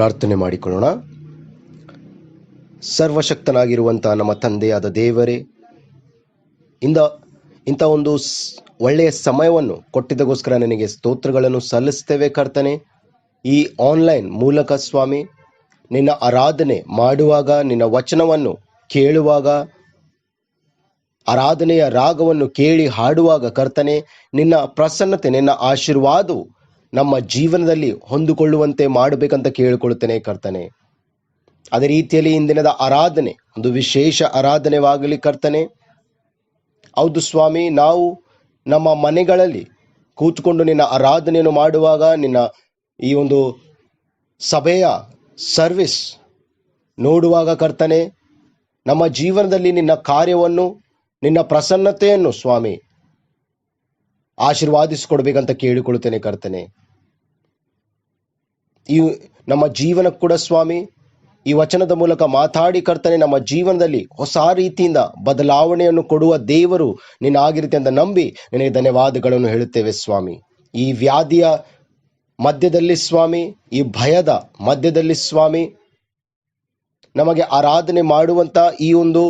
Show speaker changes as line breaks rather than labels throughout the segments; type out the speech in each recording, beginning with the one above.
ಪ್ರಾರ್ಥನೆ ಮಾಡಿಕೊಳ್ಳೋಣ. ಸರ್ವಶಕ್ತನಾಗಿರುವಂಥ ನಮ್ಮ ತಂದೆಯಾದ ದೇವರೇ, ಇಂಥ ಒಂದು ಒಳ್ಳೆಯ ಸಮಯವನ್ನು ಕೊಟ್ಟಿದ್ದಕ್ಕೋಸ್ಕರ ನಿನಗೆ ಸ್ತೋತ್ರಗಳನ್ನು ಸಲ್ಲಿಸ್ತೇವೆ ಕರ್ತನೆ. ಈ ಆನ್ಲೈನ್ ಮೂಲಕ ಸ್ವಾಮಿ ನಿನ್ನ ಆರಾಧನೆ ಮಾಡುವಾಗ, ನಿನ್ನ ವಚನವನ್ನು ಕೇಳುವಾಗ, ಆರಾಧನೆಯ ರಾಗವನ್ನು ಕೇಳಿ ಹಾಡುವಾಗ ಕರ್ತನೆ, ನಿನ್ನ ಪ್ರಸನ್ನತೆ, ನಿನ್ನ ಆಶೀರ್ವಾದವು ನಮ್ಮ ಜೀವನದಲ್ಲಿ ಹೊಂದಿಕೊಳ್ಳುವಂತೆ ಮಾಡಬೇಕಂತ ಕೇಳಿಕೊಳ್ಳುತ್ತೇನೆ ಕರ್ತನೆ. ಅದೇ ರೀತಿಯಲ್ಲಿ ಇಂದಿನದ ಆರಾಧನೆ ಒಂದು ವಿಶೇಷ ಆರಾಧನೆವಾಗಲಿ ಕರ್ತನೆ. ಹೌದು ಸ್ವಾಮಿ, ನಾವು ನಮ್ಮ ಮನೆಗಳಲ್ಲಿ ಕೂತ್ಕೊಂಡು ನಿನ್ನ ಆರಾಧನೆಯನ್ನು ಮಾಡುವಾಗ, ನಿನ್ನ ಈ ಒಂದು ಸಭೆಯ ಸರ್ವಿಸ್ ನೋಡುವಾಗ ಕರ್ತನೆ, ನಮ್ಮ ಜೀವನದಲ್ಲಿ ನಿನ್ನ ಕಾರ್ಯವನ್ನು, ನಿನ್ನ ಪ್ರಸನ್ನತೆಯನ್ನು ಸ್ವಾಮಿ ಆಶೀರ್ವಾದಿಸಿಕೊಡ್ಬೇಕಂತ ಕೇಳಿಕೊಳ್ಳುತ್ತೇನೆ ಕರ್ತನೆ. ಈ ನಮ್ಮ ಜೀವನಕ್ಕೆ ಕೂಡ ಸ್ವಾಮಿ ಈ ವಚನದ ಮೂಲಕ ಮಾತಾಡಿ ಕರ್ತನೆ, ನಮ್ಮ ಜೀವನದಲ್ಲಿ ಹೊಸ ರೀತಿಯಿಂದ ಬದಲಾವಣೆಯನ್ನು ಕೊಡುವ ದೇವರು ನೀನಾಗಿರುತ್ತೆ ಅಂತ ನಂಬಿ ನಿನಗೆ ಧನ್ಯವಾದಗಳನ್ನು ಹೇಳುತ್ತೇವೆ ಸ್ವಾಮಿ. ಈ ವ್ಯಾಧಿಯ ಮಧ್ಯದಲ್ಲಿ ಸ್ವಾಮಿ, ಈ ಭಯದ ಮಧ್ಯದಲ್ಲಿ ಸ್ವಾಮಿ, ನಮಗೆ ಆರಾಧನೆ ಮಾಡುವಂತ ಈ ಒಂದು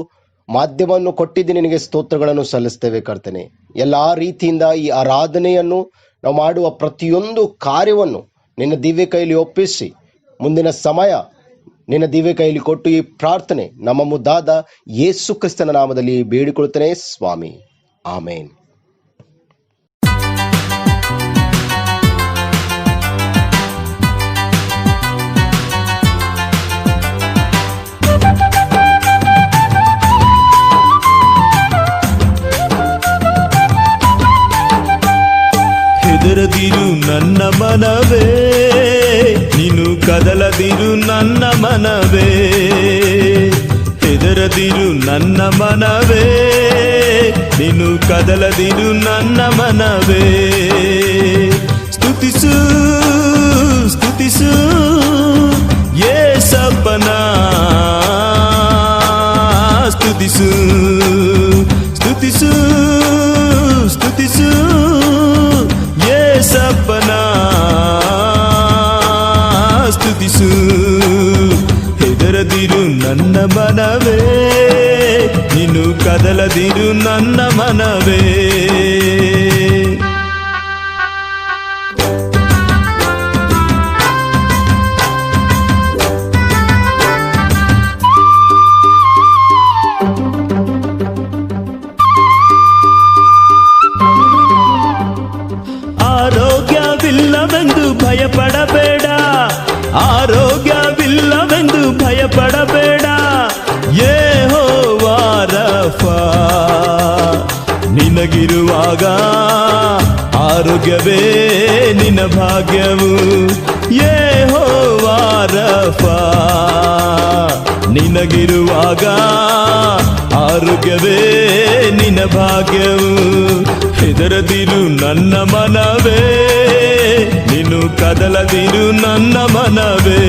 ಮಾಧ್ಯಮವನ್ನು ಕೊಟ್ಟಿದ್ದು ನಿನಗೆ ಸ್ತೋತ್ರಗಳನ್ನು ಸಲ್ಲಿಸ್ತೇವೆ ಕರ್ತನೆ. ಎಲ್ಲ ರೀತಿಯಿಂದ ಈ ಆರಾಧನೆಯನ್ನು ನಾವು ಮಾಡುವ ಪ್ರತಿಯೊಂದು ಕಾರ್ಯವನ್ನು ನಿನ್ನ ದಿವ್ಯ ಕೈಯಲ್ಲಿ ಒಪ್ಪಿಸಿ, ಮುಂದಿನ ಸಮಯ ನಿನ್ನ ದಿವ್ಯ ಕೈಯಲ್ಲಿ ಕೊಟ್ಟು ಈ ಪ್ರಾರ್ಥನೆ ನಮ್ಮ ಮುದ್ದಾದ ಯೇಸು ಕ್ರಿಸ್ತನ ನಾಮದಲ್ಲಿ ಬೇಡಿಕೊಳ್ಳುತ್ತೇನೆ ಸ್ವಾಮಿ, ಆಮೇನ್.
ಹೆದರದಿರು ನನ್ನ ಮನವೇ, ನೀನು ಕದಲದಿರು ನನ್ನ ಮನವೇ. ಹೆದರದಿರು ನನ್ನ ಮನವೇ, ನೀನು ಕದಲದಿರು ನನ್ನ ಮನವೇ. ಸ್ತುತಿಸು ಸ್ತುತಿಸು ಯೇಸಪ್ಪನ, ಸ್ತುತಿಸು ಸ್ತುತಿಸು ಸ್ತುತಿಸು ಯೇಸಪ್ಪನ, ಸ್ತುತಿಸು. ಹೆದರದಿರು ನನ್ನ ಮನವೇ, ನೀನು ಕದಲದಿರು ನನ್ನ ಮನವೇ. ಆರೋಗ್ಯವಿಲ್ಲವೆಂದು ಭಯಪಡಬೇಡ, ಆರೋಗ್ಯವಿಲ್ಲವೆಂದು ಭಯಪಡಬೇಡ. ಯೆಹೋವಾ ರಫಾ, ನಿನಗಿರುವಾಗ ಆರೋಗ್ಯವೇ ನಿನ್ನ ಭಾಗ್ಯವು. ಯೆಹೋವಾ ರಫಾ, ನಿನಗಿರುವಾಗ ಆರೋಗ್ಯವೇ ನಿನ್ನ ಭಾಗ್ಯವು. ಹೆದರದಿರು ನನ್ನ ಮನವೇ, ನೀನು ಕದಲದಿರು ನನ್ನ ಮನವೇ.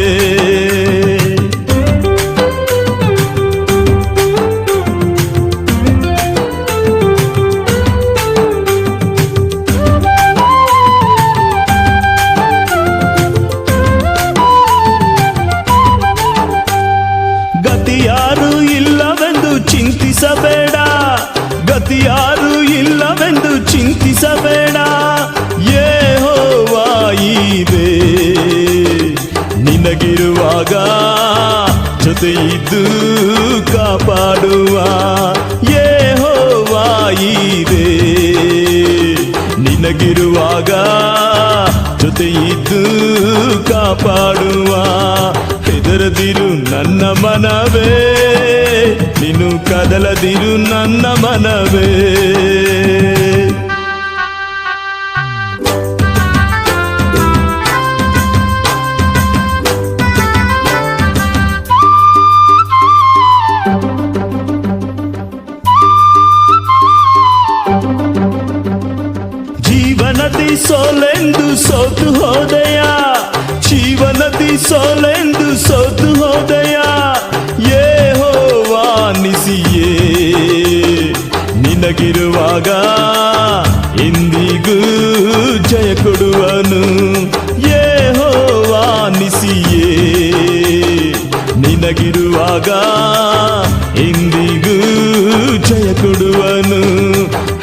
ಗತಿಯಾರು ಇಲ್ಲವೆಂದು ಚಿಂತಿಸಬೇಡ, ಗತಿಯಾರು ಇಲ್ಲವೆಂದು ಚಿಂತಿಸಬೇಡ. ಯೆಹೋವಾ ಇದೆ, ನಿನಗಿರುವಾಗ ಜೊತೆ ಇದ್ದು ಕಾಪಾಡುವ. ಯೆಹೋವಾ ಇದೆ, ನಿನಗಿರುವಾಗ ಜೊತೆ ಇದ್ದು ಕಾಪಾಡುವ. ಹೆದರದಿರು ನನ್ನ ಮನವೇ, ನೀನು ಕದಲದಿರು ನನ್ನ ಮನವೇ. ಜೀವನದಿ ಸೋಲೆಂದು ಸೋತು ಹೋದೆಯ, ಜೀವನದಿ ಸೋಲೆಂದು ಸೋತು ಹೋದೆಯ. ಯೆಹೋವಾ ನಿಸಿಯೇ, ನಿನಗಿರುವಾಗ ಎಂದಿಗೂ ಜಯ ಕೊಡುವನು. ಯೆಹೋವಾ ನಿಸಿಯೇ, ನಿನಗಿರುವಾಗ ಎಂದಿಗೂ ಜಯ ಕೊಡುವನು.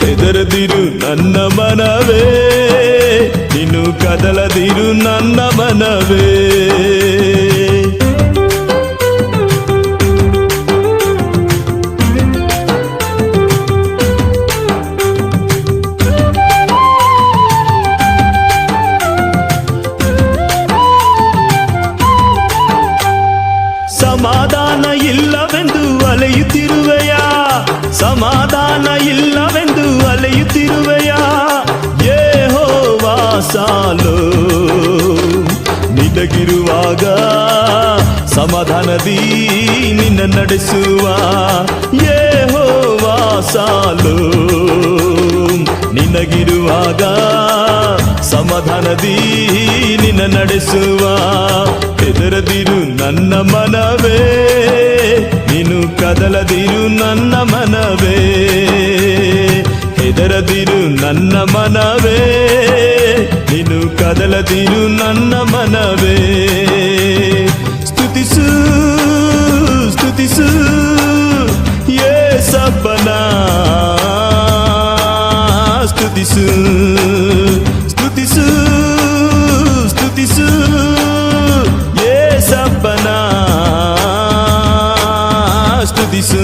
ಹೆದರದಿರು ನನ್ನ ಮನವೇ, ನೀನು ಕದಲದಿರು ನನ್ನ ಮನವೇ. ಸಮಾಧಾನ ಇಲ್ಲವೆಂದು ಅಲೆಯುತ್ತಿರುವೆಯ, ಸಮಾಧಾನ ಇಲ್ಲವೆಂದು ಅಲೆಯುತ್ತಿರುವೆಯ. ಯೆಹೋವಾ ಸಾಲೋ, ನಿನಗಿರುವಾಗ ಸಮಾಧಾನದಿ ನಿನ್ನ ನಡೆಸುವ. ಯೆಹೋವಾ ಸಾಲೋ, ನಿನಗಿರುವಾಗ ಸಮಾಧಾನದಿ ನಿನ್ನ ನಡೆಸುವ. ಹೆದರದಿರು ನನ್ನ ಮನವೇ, ನೀನು ಕದಲದಿರು ನನ್ನ ಮನವೇ. ಹೆದರದಿರು ನನ್ನ ಮನವೇ, ನೀನು ಕದಲದಿರು ನನ್ನ ಮನವೇ. ಸ್ತುತಿಸು ಸ್ತುತಿಸು ಯೇಸಪ್ಪನ, ಸ್ತುತಿಸು ಸ್ತುತಿಸು ಸ್ತುತಿಸು ಯೇಸಪ್ಪನ, ಸ್ತುತಿಸು.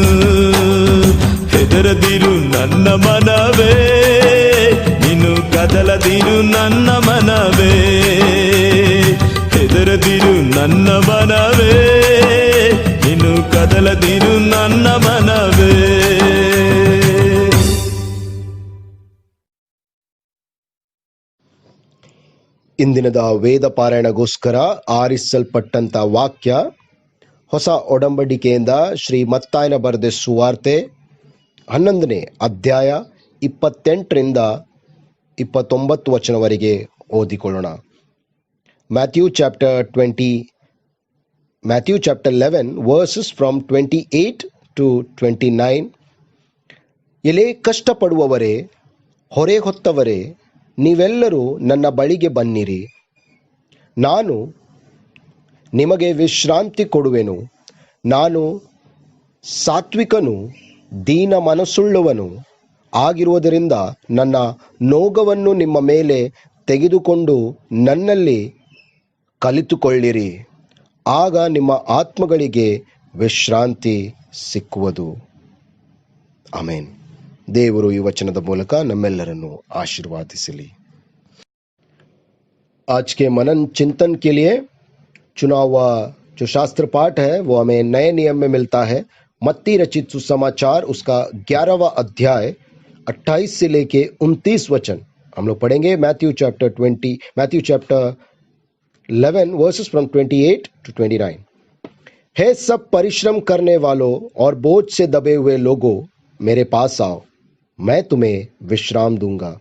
ಹೆದರದಿರು ನನ್ನ ಮನವೇ, ನೀನು ಕದಲದಿರು ನನ್ನ ಮನವೇ. ಹೆದರದಿರು ನನ್ನ ಮನವೇ, ನೀನು ಕದಲದಿರು ನನ್ನ ಮನವೇ.
ಇಂದಿನದ ವೇದ ಪಾರಾಯಣಗೋಸ್ಕರ ಆರಿಸಲ್ಪಟ್ಟಂತ ವಾಕ್ಯ ಹೊಸ ಒಡಂಬಡಿಕೆಯಿಂದ ಶ್ರೀ ಮತ್ತಾಯನ ಬರೆದ ಸುವಾರ್ತೆ 11ನೇ ಅಧ್ಯಾಯ 28ರಿಂದ 29 ವಚನವರೆಗೆ ಓದಿಕೊಳ್ಳೋಣ. Matthew chapter 11 verses from 28 to 29. ಎಲೆ ಕಷ್ಟಪಡುವವರೇ, ಹೊರೆ ಹೊತ್ತವರೇ, ನೀವೆಲ್ಲರೂ ನನ್ನ ಬಳಿಗೆ ಬನ್ನಿರಿ, ನಾನು ನಿಮಗೆ ವಿಶ್ರಾಂತಿ ಕೊಡುವೆನು. ನಾನು ಸಾತ್ವಿಕನು, ದೀನ ಮನಸ್ಸುಳ್ಳವನು ಆಗಿರುವುದರಿಂದ ನನ್ನ ನೋಗವನ್ನು ನಿಮ್ಮ ಮೇಲೆ ತೆಗೆದುಕೊಂಡು ನನ್ನಲ್ಲಿ ಕಲಿತುಕೊಳ್ಳಿರಿ, ಆಗ ನಿಮ್ಮ ಆತ್ಮಗಳಿಗೆ ವಿಶ್ರಾಂತಿ ಸಿಕ್ಕುವುದು. ಆಮೇನ್. ದೇವರು ಈ ವಚನದ ಮೂಲಕ ನಮ್ಮೆಲ್ಲರನ್ನು आशीर्वादिसली। आज के मनन चिंतन के लिए चुना हुआ जो शास्त्र पाठ है वो हमें नए नियम में मिलता है। मत्ती रचित सुसमाचार उसका 11वां अध्याय 28 से लेके 29 वचन हम लोग पढ़ेंगे। Matthew chapter 11 versus from 28 to 29। हे सब परिश्रम करने वालों और बोझ से दबे हुए लोगों, मेरे पास आओ, मैं तुम्हें विश्राम दूंगा।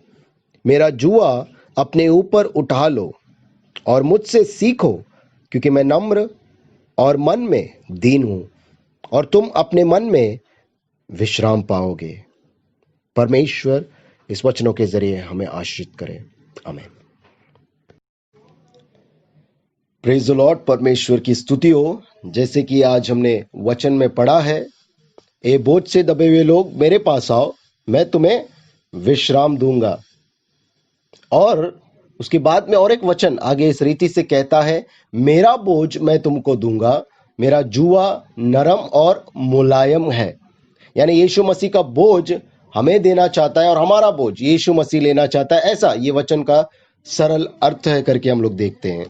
मेरा जुआ अपने ऊपर उठा लो और मुझसे सीखो, क्योंकि मैं नम्र और मन में दीन हूं, और तुम अपने मन में विश्राम पाओगे। परमेश्वर इस वचनों के जरिए हमें आशीषित करें। आमीन। Praise the Lord. परमेश्वर की स्तुति हो। जैसे कि आज हमने वचन में पढ़ा है, ए बोझ से दबे हुए लोग मेरे पास आओ, मैं तुम्हें विश्राम दूंगा। और उसके बाद में और एक वचन आगे इस रीति से कहता है, मेरा बोझ मैं तुमको दूंगा, मेरा जुआ नरम और मुलायम है। यानी यीशु मसीह का बोझ हमें देना चाहता है और हमारा बोझ यीशु मसीह लेना चाहता है, ऐसा ये वचन का सरल अर्थ है करके हम लोग देखते हैं।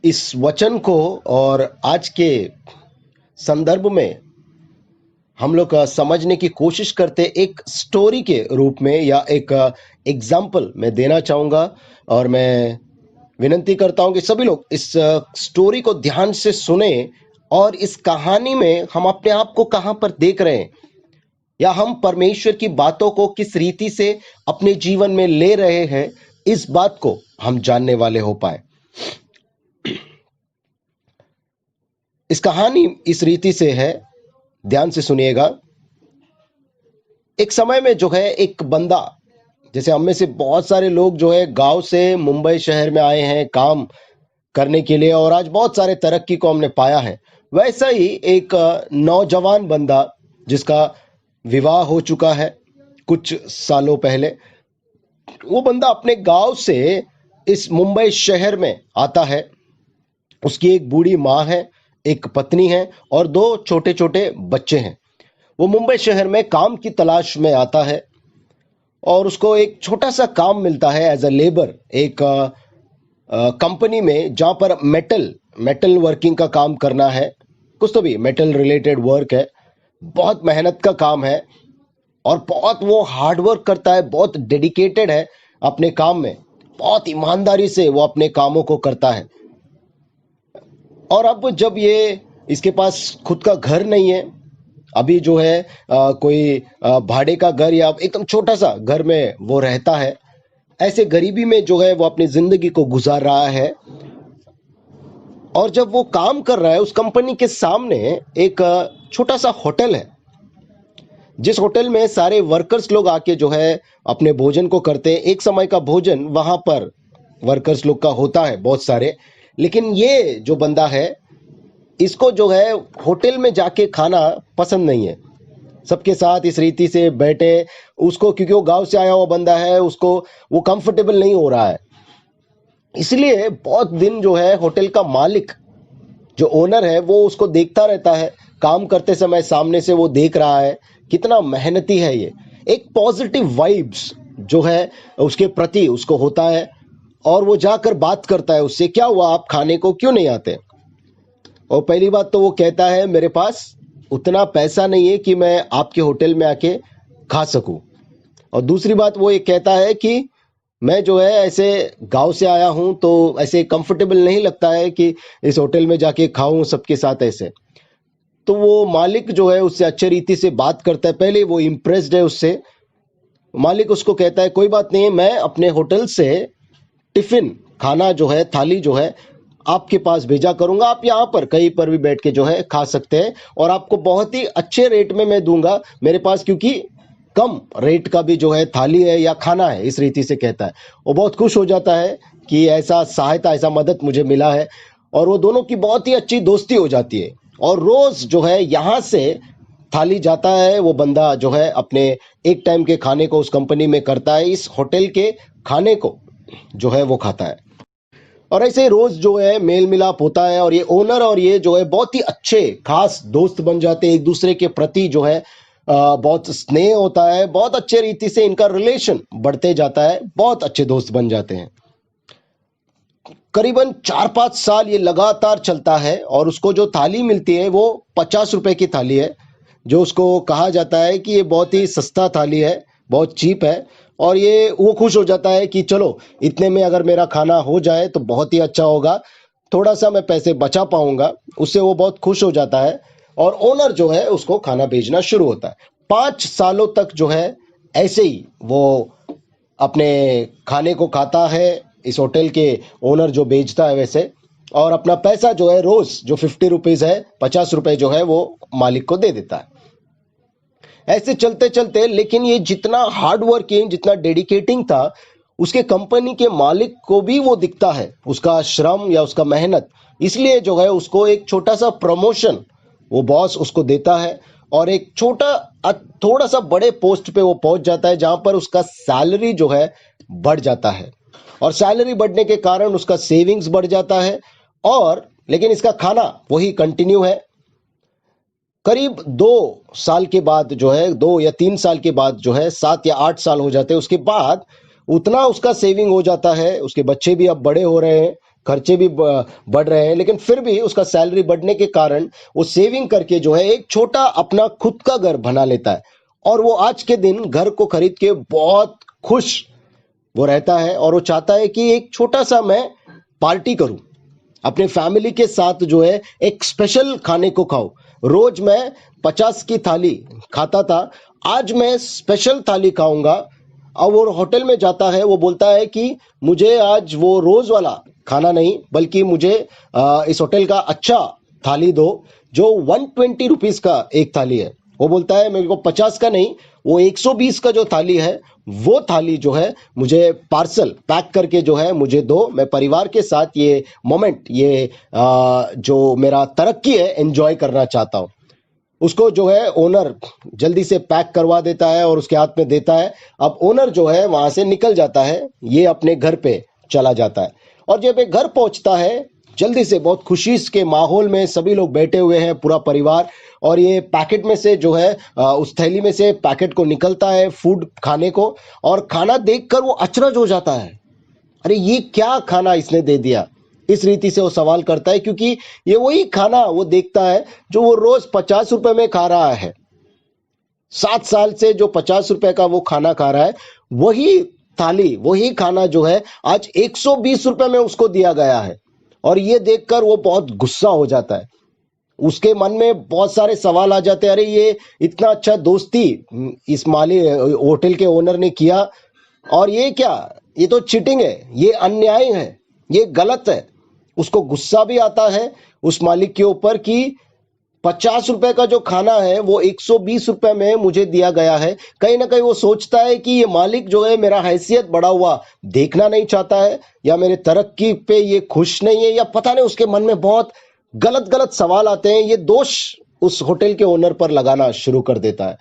इस वचन को और आज के संदर्भ में हम लोग समझने की कोशिश करते एक स्टोरी के रूप में या एक एग्जाम्पल मैं देना चाहूँगा, और मैं विनती करता हूँ कि सभी लोग इस स्टोरी को ध्यान से सुने और इस कहानी में हम अपने आप को कहाँ पर देख रहे हैं, या हम परमेश्वर की बातों को किस रीति से अपने जीवन में ले रहे हैं, इस बात को हम जानने वाले हो पाए। इस कहानी इस रीति से है, ध्यान से सुनिएगा। एक समय में जो है एक बंदा, जैसे हम में से बहुत सारे लोग जो है गांव से मुंबई शहर में आए हैं काम करने के लिए, और आज बहुत सारे तरक्की को हमने पाया है। वैसा ही एक नौजवान बंदा जिसका विवाह हो चुका है कुछ सालों पहले, वो बंदा अपने गांव से इस मुंबई शहर में आता है। उसकी एक बूढ़ी माँ है, एक पत्नी है और दो छोटे छोटे बच्चे हैं। वो मुंबई शहर में काम की तलाश में आता है और उसको एक छोटा सा काम मिलता है एज अ लेबर, एक कंपनी में जहाँ पर मेटल वर्किंग का काम करना है। कुछ तो भी मेटल रिलेटेड वर्क है, बहुत मेहनत का काम है और बहुत वो हार्ड वर्क करता है, बहुत डेडिकेटेड है अपने काम में, बहुत ईमानदारी से वो अपने कामों को करता है। और अब जब ये इसके पास खुद का घर नहीं है, अभी जो है कोई भाड़े का घर या एकदम छोटा सा घर में वो रहता है, ऐसे गरीबी में जो है वो अपनी जिंदगी को गुजार रहा है। और जब वो काम कर रहा है उस कंपनी के सामने एक छोटा सा होटल है, जिस होटल में सारे वर्कर्स लोग आके जो है अपने भोजन को करते हैं। एक समय का भोजन वहां पर वर्कर्स लोग का होता है बहुत सारे, लेकिन ये जो बंदा है इसको जो है होटल में जाके खाना पसंद नहीं है। सबके साथ इस रीति से बैठे उसको, क्योंकि वो गांव से आया हुआ बंदा है, उसको वो कंफर्टेबल नहीं हो रहा है। इसलिए बहुत दिन जो है होटल का मालिक जो ओनर है वो उसको देखता रहता है काम करते समय, सामने से वो देख रहा है कितना मेहनती है ये। एक पॉजिटिव वाइब्स जो है उसके प्रति उसको होता है और वो जाकर बात करता है उससे, क्या हुआ आप खाने को क्यों नहीं आते? और पहली बात तो वो कहता है मेरे पास उतना पैसा नहीं है कि मैं आपके होटल में आके खा सकूं। और दूसरी बात वो ये कहता है कि मैं जो है ऐसे गांव से आया हूं तो ऐसे कंफर्टेबल नहीं लगता है कि इस होटल में जाके खाऊं सबके साथ ऐसे। तो वो मालिक जो है उससे अच्छे रीति से बात करता है, पहले वो इम्प्रेस्ड है उससे। मालिक उसको कहता है कोई बात नहीं है, मैं अपने होटल से टिफिन खाना जो है थाली जो है आपके पास भेजा करूंगा, आप यहाँ पर कहीं पर भी बैठ के जो है खा सकते हैं और आपको बहुत ही अच्छे रेट में मैं दूंगा मेरे पास, क्योंकि कम रेट का भी जो है थाली है या खाना है, इस रीति से कहता है। वो बहुत खुश हो जाता है कि ऐसा सहायता, ऐसा मदद मुझे मिला है और वो दोनों की बहुत ही अच्छी दोस्ती हो जाती है। और रोज जो है यहाँ से थाली जाता है, वो बंदा जो है अपने एक टाइम के खाने को उस कंपनी में करता है, इस होटल के खाने को जो है वो खाता है। और ऐसे रोज जो है मेल मिलाप होता है और ये ओनर और ये जो है बहुत ही अच्छे खास दोस्त बन जाते हैं। एक दूसरे के प्रति जो है बहुत स्नेह होता है, बहुत अच्छे रीति से इनका रिलेशन बढ़ते जाता है, बहुत अच्छे दोस्त बन जाते हैं। करीबन 4-5 साल ये लगातार चलता है और उसको जो थाली मिलती है वो 50 रुपए की थाली है, जो उसको कहा जाता है कि ये बहुत ही सस्ता थाली है, बहुत चीप है। और ये वो खुश हो जाता है कि चलो इतने में अगर मेरा खाना हो जाए तो बहुत ही अच्छा होगा, थोड़ा सा मैं पैसे बचा पाऊंगा, उससे वो बहुत खुश हो जाता है और ओनर जो है उसको खाना भेजना शुरू होता है। 5 सालों तक जो है ऐसे ही वो अपने खाने को खाता है, इस होटल के ओनर जो बेचता है वैसे, और अपना पैसा जो है रोज जो 50 रुपीज है, 50 रुपए जो है वो मालिक को दे देता है। ऐसे चलते चलते, लेकिन ये जितना हार्ड वर्किंग, जितना डेडिकेटिंग था, उसके कंपनी के मालिक को भी वो दिखता है उसका श्रम या उसका मेहनत। इसलिए जो है उसको एक छोटा सा प्रमोशन वो बॉस उसको देता है और एक थोड़ा सा बड़े पोस्ट पे वो पहुंच जाता है, जहां पर उसका सैलरी जो है बढ़ जाता है। और सैलरी बढ़ने के कारण उसका सेविंग्स बढ़ जाता है। और लेकिन इसका खाना वही कंटिन्यू है। करीब 2 साल के बाद जो है, 2 या 3 साल के बाद जो है, 7 या 8 साल हो जाते हैं, उसके बाद उतना उसका सेविंग हो जाता है, उसके बच्चे भी अब बड़े हो रहे हैं, खर्चे भी बढ़ रहे हैं, लेकिन फिर भी उसका सैलरी बढ़ने के कारण वो सेविंग करके जो है एक छोटा अपना खुद का घर बना लेता है। और वो आज के दिन घर को खरीद के बहुत खुश वो रहता है और वो चाहता है कि एक छोटा सा मैं पार्टी करूं अपने फैमिली के साथ, जो है एक स्पेशल खाने को खाऊं। रोज मैं 50 की थाली खाता था, आज मैं स्पेशल थाली खाऊंगा। और वो होटल में जाता है, वो बोलता है कि मुझे आज वो रोज वाला खाना नहीं, बल्कि मुझे इस होटल का अच्छा थाली दो, जो 120 रुपीज का एक थाली है। वो बोलता है मेरे को 50 का नहीं, वो 120 का जो थाली है वो थाली जो है मुझे पार्सल पैक करके जो है मुझे दो। मैं परिवार के साथ ये मोमेंट, ये जो मेरा तरक्की है, एंजॉय करना चाहता हूँ। उसको जो है ओनर जल्दी से पैक करवा देता है और उसके हाथ में देता है। अब ओनर जो है वहां से निकल जाता है, ये अपने घर पे चला जाता है। और जब ये घर पहुंचता है, जल्दी से, बहुत खुशी के माहौल में सभी लोग बैठे हुए हैं, पूरा परिवार, और ये पैकेट में से जो है उस थैली में से पैकेट को निकलता है फूड खाने को, और खाना देखकर वो अचरज हो जाता है। अरे ये क्या खाना इसने दे दिया, इस रीति से वो सवाल करता है, क्योंकि ये वही खाना वो देखता है जो वो रोज 50 रुपए में खा रहा है। 7 साल से जो 50 रुपए का वो खाना खा रहा है, वही थाली, वही खाना जो है आज 120 रुपए में उसको दिया गया है। और ये देखकर वो बहुत गुस्सा हो जाता है। उसके मन में बहुत सारे सवाल आ जाते हैं। अरे ये इतना अच्छा दोस्ती इस होटल के ओनर ने किया, और ये क्या, ये तो चीटिंग है, ये अन्याय है, ये गलत है। उसको गुस्सा भी आता है उस मालिक के ऊपर कि 50 रुपए का जो खाना है वो 120 रुपए में मुझे दिया गया है। कहीं ना कहीं वो सोचता है कि ये मालिक जो है मेरा हैसियत बढ़ा हुआ देखना नहीं चाहता है, या मेरे तरक्की पे ये खुश नहीं है, या पता नहीं, उसके मन में बहुत गलत गलत सवाल आते हैं। ये दोष उस होटल के ओनर पर लगाना शुरू कर देता है।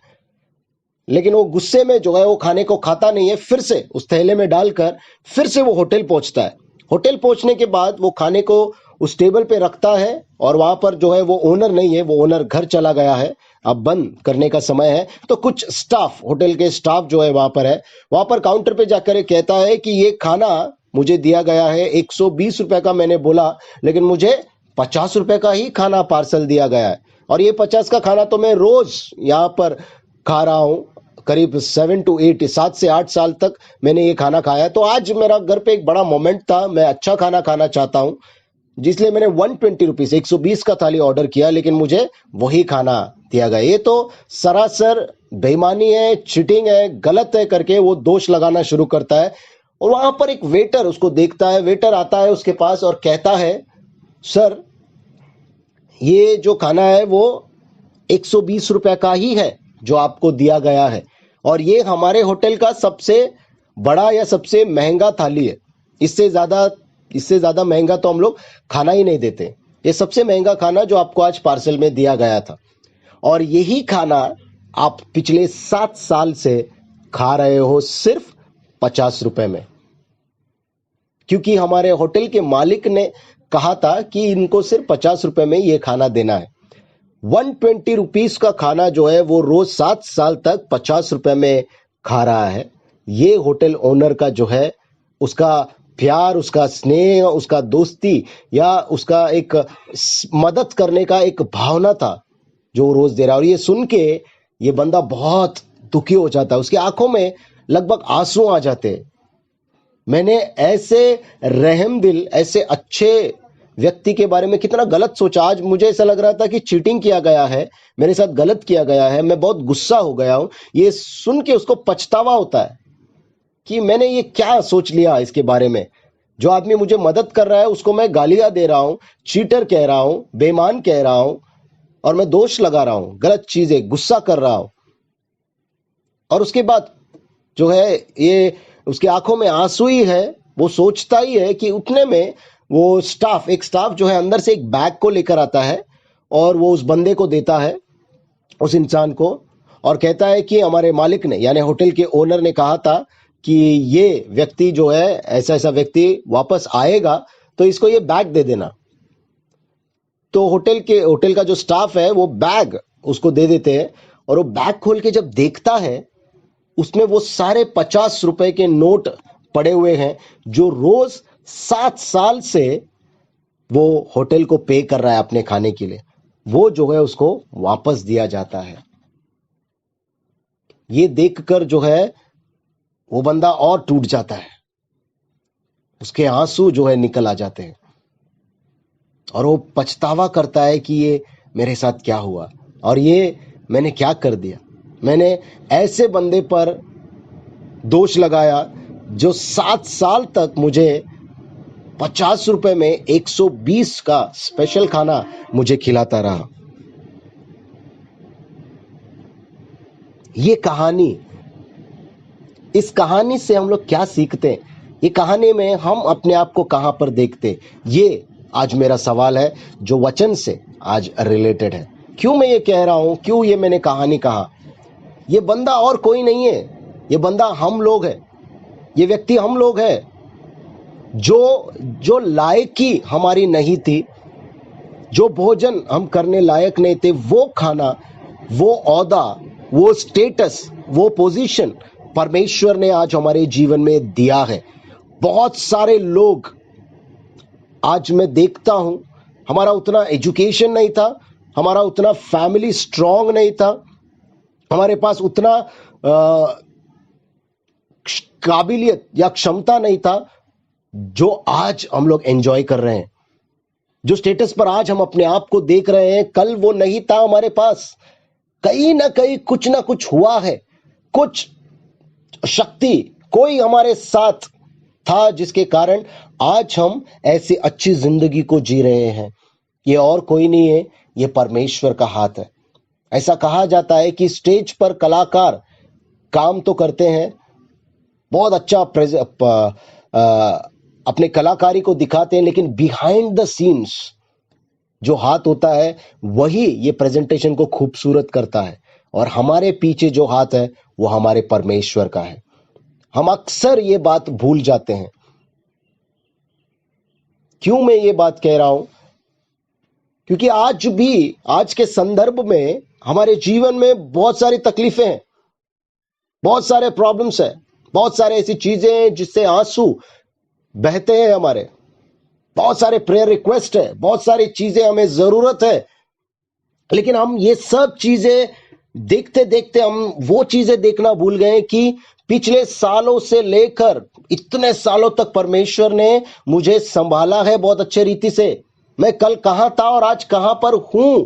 लेकिन वो गुस्से में जो है वो खाने को खाता नहीं है, फिर से उस थैले में डालकर फिर से वो होटल पहुंचता है। होटल पहुंचने के बाद वो खाने को उस टेबल पे रखता है, और वहां पर जो है वो ओनर नहीं है, वो ओनर घर चला गया है, अब बंद करने का समय है। तो कुछ स्टाफ, होटल के स्टाफ जो है वहां पर है, वहां पर काउंटर पे जाकर ये कहता है कि ये खाना मुझे दिया गया है 120 रुपए का, मैंने बोला, लेकिन मुझे 50 रुपए का ही खाना पार्सल दिया गया है, और ये 50 का खाना तो मैं रोज यहाँ पर खा रहा हूँ। करीब 7 से 8 साल तक मैंने ये खाना खाया है। तो आज मेरा घर पे एक बड़ा मोमेंट था, मैं अच्छा खाना खाना चाहता हूँ, जिसलिए मैंने 120 रुपीज 120 का थाली ऑर्डर किया, लेकिन मुझे वही खाना दिया गया। ये तो सरासर बेईमानी है, चीटिंग है, गलत है करके वो दोष लगाना शुरू करता है। और वहां पर एक वेटर उसको देखता है, वेटर आता है उसके पास और कहता है, सर ये जो खाना है वो 120 रुपए का ही है जो आपको दिया गया है, और ये हमारे होटल का सबसे बड़ा या सबसे महंगा थाली है। इससे ज्यादा महंगा तो हम लोग खाना ही नहीं देते। ये सबसे महंगा खाना जो आपको आज पार्सल में दिया गया था, और यही खाना आप पिछले 7 साल से खा रहे हो सिर्फ 50 रुपए में, क्योंकि हमारे होटल के मालिक ने कहा था कि इनको सिर्फ 50 रुपए में ये खाना देना है। 120 रुपीस का खाना जो है वो रोज 7 साल तक 50 रुपए में खा रहा है। ये होटल ओनर का जो है उसका प्यार, उसका स्नेह, उसका दोस्ती, या उसका एक मदद करने का एक भावना था जो वो रोज दे रहा है। और ये सुन के ये बंदा बहुत दुखी हो जाता है, उसकी आंखों में लगभग आंसू आ जाते हैं। मैंने ऐसे रहमदिल, ऐसे अच्छे व्यक्ति के बारे में कितना गलत सोचा। आज मुझे ऐसा लग रहा था कि चीटिंग किया गया है, मेरे साथ गलत किया गया है, मैं बहुत गुस्सा हो गया हूं। ये सुन के उसको पछतावा होता है कि मैंने ये क्या सोच लिया इसके बारे में। जो आदमी मुझे मदद कर रहा है उसको मैं गालियां दे रहा हूं, चीटर कह रहा हूं, बेईमान कह रहा हूं, और मैं दोष लगा रहा हूं, गलत चीजें, गुस्सा कर रहा हूं। और उसके बाद जो है ये उसकी आंखों में आंसू ही है। वो सोचता ही है कि उतने में वो एक स्टाफ जो है अंदर से एक बैग को लेकर आता है, और वो उस बंदे को देता है, उस इंसान को, और कहता है कि हमारे मालिक ने, यानी होटल के ओनर ने कहा था कि ये व्यक्ति जो है, ऐसा ऐसा व्यक्ति वापस आएगा तो इसको ये बैग दे देना। तो होटल का जो स्टाफ है वो बैग उसको दे देते हैं, और वो बैग खोल के जब देखता है उसमें वो सारे 50 रुपए के नोट पड़े हुए हैं जो रोज 7 साल से वो होटल को पे कर रहा है अपने खाने के लिए। वो जो है उसको वापस दिया जाता है। ये देखकर जो है वो बंदा और टूट जाता है, उसके आंसू जो है निकल आ जाते हैं, और वो पछतावा करता है कि ये मेरे साथ क्या हुआ, और ये मैंने क्या कर दिया। मैंने ऐसे बंदे पर दोष लगाया जो 7 साल तक मुझे 50 रुपए में 120 का स्पेशल खाना मुझे खिलाता रहा। ये कहानी इस कहानी से हम लोग क्या सीखते हैं, ये कहानी में हम अपने आप को कहां पर देखते हैं, ये आज मेरा सवाल है जो वचन से आज रिलेटेड है। क्यों मैं ये कह रहा हूं, क्यों ये मैंने कहानी कहा? ये बंदा और कोई नहीं है, ये बंदा हम लोग है, ये व्यक्ति हम लोग है। जो लायकी हमारी नहीं थी, जो भोजन हम करने लायक नहीं थे, वो खाना, वो औदा, वो स्टेटस, वो पोजीशन परमेश्वर ने आज हमारे जीवन में दिया है। बहुत सारे लोग आज मैं देखता हूं, हमारा उतना एजुकेशन नहीं था, हमारा उतना फैमिली स्ट्रांग नहीं था, हमारे पास उतना काबिलियत या क्षमता नहीं था जो आज हम लोग एंजॉय कर रहे हैं। जो स्टेटस पर आज हम अपने आप को देख रहे हैं, कल वो नहीं था हमारे पास। कहीं ना कहीं कुछ ना कुछ हुआ है, कुछ शक्ति कोई हमारे साथ था जिसके कारण आज हम ऐसी अच्छी जिंदगी को जी रहे हैं। ये और कोई नहीं है, ये परमेश्वर का हाथ है। ऐसा कहा जाता है कि स्टेज पर कलाकार काम तो करते हैं, बहुत अच्छा अपने कलाकारी को दिखाते हैं, लेकिन बिहाइंड द सीन्स जो हाथ होता है वही ये प्रेजेंटेशन को खूबसूरत करता है। और हमारे पीछे जो हाथ है वो हमारे परमेश्वर का है। हम अक्सर ये बात भूल जाते हैं। क्यों मैं ये बात कह रहा हूं? क्योंकि आज भी, आज के संदर्भ में हमारे जीवन में बहुत सारी तकलीफें हैं, बहुत सारे प्रॉब्लम्स है, बहुत सारे ऐसी चीजें हैं जिससे आंसू बहते हैं हमारे, बहुत सारे प्रेयर रिक्वेस्ट है, बहुत सारी चीजें हमें जरूरत है। लेकिन हम ये सब चीजें देखते देखते हम वो चीजें देखना भूल गए कि पिछले सालों से लेकर इतने सालों तक परमेश्वर ने मुझे संभाला है बहुत अच्छे रीति से। मैं कल कहां था और आज कहां पर हूं,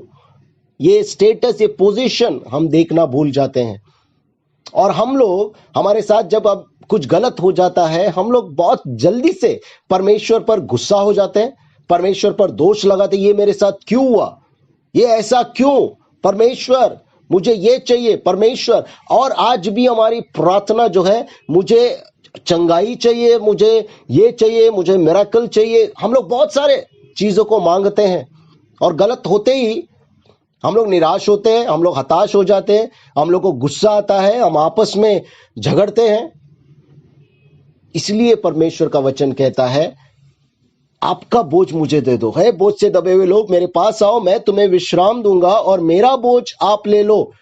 ये स्टेटस, ये पोजीशन हम देखना भूल जाते हैं। और हम लोग, हमारे साथ जब अब कुछ गलत हो जाता है, हम लोग बहुत जल्दी से परमेश्वर पर गुस्सा हो जाते हैं, परमेश्वर पर दोष लगाते, ये मेरे साथ क्यों हुआ, ये ऐसा क्यों, परमेश्वर मुझे ये चाहिए, परमेश्वर। और आज भी हमारी प्रार्थना जो है, मुझे चंगाई चाहिए, मुझे ये चाहिए, मुझे मिरेकल चाहिए। हम लोग बहुत सारे चीजों को मांगते हैं और गलत होते ही हम लोग निराश होते हैं, हम लोग हताश हो जाते हैं, हम लोग को गुस्सा आता है, हम आपस में झगड़ते हैं। इसलिए परमेश्वर का वचन कहता है, आपका बोझ मुझे दे दो, है बोझ से दबे हुए लोग मेरे पास आओ, मैं तुम्हें विश्राम दूंगा और मेरा बोझ आप ले लो।